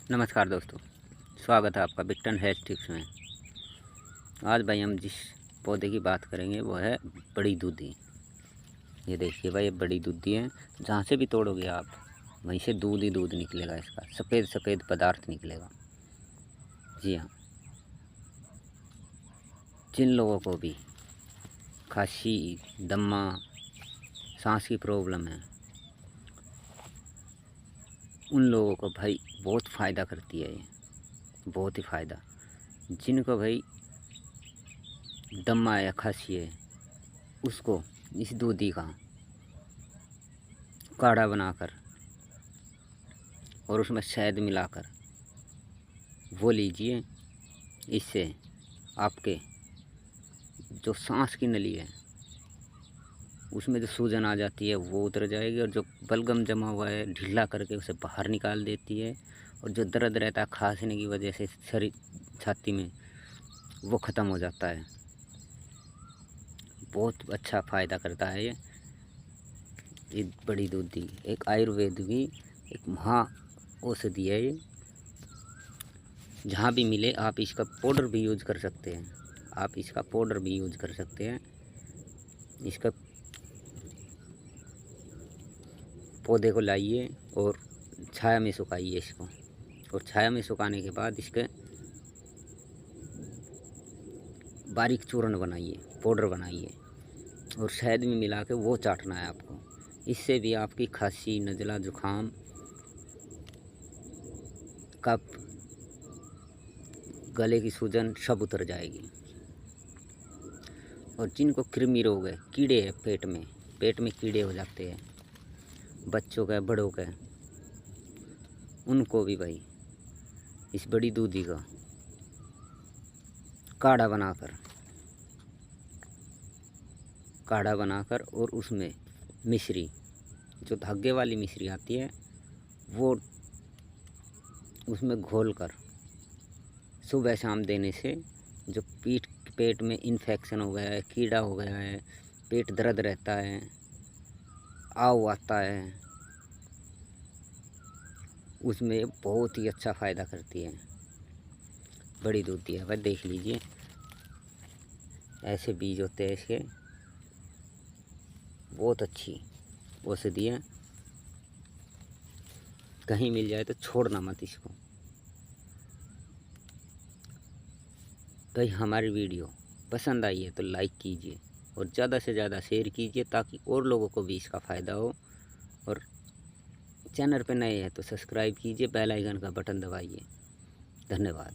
नमस्कार दोस्तों, स्वागत है आपका बिक्टन हेल्थ टिप्स में। आज भाई हम जिस पौधे की बात करेंगे वो है बड़ी दूधी। ये देखिए भाई, ये बड़ी दूधी है। जहाँ से भी तोड़ोगे आप वहीं से दूध ही दूध निकलेगा, इसका सफ़ेद सफ़ेद पदार्थ निकलेगा। जी हाँ, जिन लोगों को भी खांसी, दम्मा, सांस की प्रॉब्लम है, उन लोगों को भाई बहुत फ़ायदा करती है ये, बहुत ही फ़ायदा। जिनको भाई दम्मा या खांसी है, उसको इस दूधी का काढ़ा बनाकर और उसमें शहद मिलाकर वो लीजिए। इससे आपके जो सांस की नली है उसमें जो सूजन आ जाती है वो उतर जाएगी, और जो बलगम जमा हुआ है ढीला करके उसे बाहर निकाल देती है। और जो दर्द रहता है खांसने की वजह से शरीर छाती में, वो ख़त्म हो जाता है। बहुत अच्छा फ़ायदा करता है ये बड़ी दूधी। एक आयुर्वेद की एक महा औषधि है ये। जहाँ भी मिले आप इसका पाउडर भी यूज कर सकते हैं। आप इसका पाउडर भी यूज कर सकते हैं। इसका पौधे को लाइए और छाया में सुखाइए इसको, और छाया में सुखाने के बाद इसके बारीक चूर्ण बनाइए, पाउडर बनाइए, और शहद में मिला के वो चाटना है आपको। इससे भी आपकी खांसी, नज़ला, जुखाम, कफ, गले की सूजन सब उतर जाएगी। और जिनको कृमि रोग है, कीड़े हैं पेट में कीड़े हो जाते हैं, बच्चों का, बड़ों का, उनको भी भाई इस बड़ी दूधी का काढ़ा बनाकर और उसमें मिश्री, जो धागे वाली मिश्री आती है, वो उसमें घोलकर सुबह शाम देने से जो पेट में इन्फेक्शन हो गया है, कीड़ा हो गया है, पेट दर्द रहता है, आव आता है, उसमें बहुत ही अच्छा फ़ायदा करती है बड़ी दूधी है। वह देख लीजिए, ऐसे बीज होते हैं इसके। बहुत अच्छी औषधि है। कहीं मिल जाए तो छोड़ना मत इसको। भाई हमारी वीडियो पसंद आई है तो लाइक कीजिए और ज़्यादा से ज़्यादा शेयर कीजिए, ताकि और लोगों को भी इसका फ़ायदा हो। और चैनल पे नए हैं तो सब्सक्राइब कीजिए, बेल आइकन का बटन दबाइए। धन्यवाद।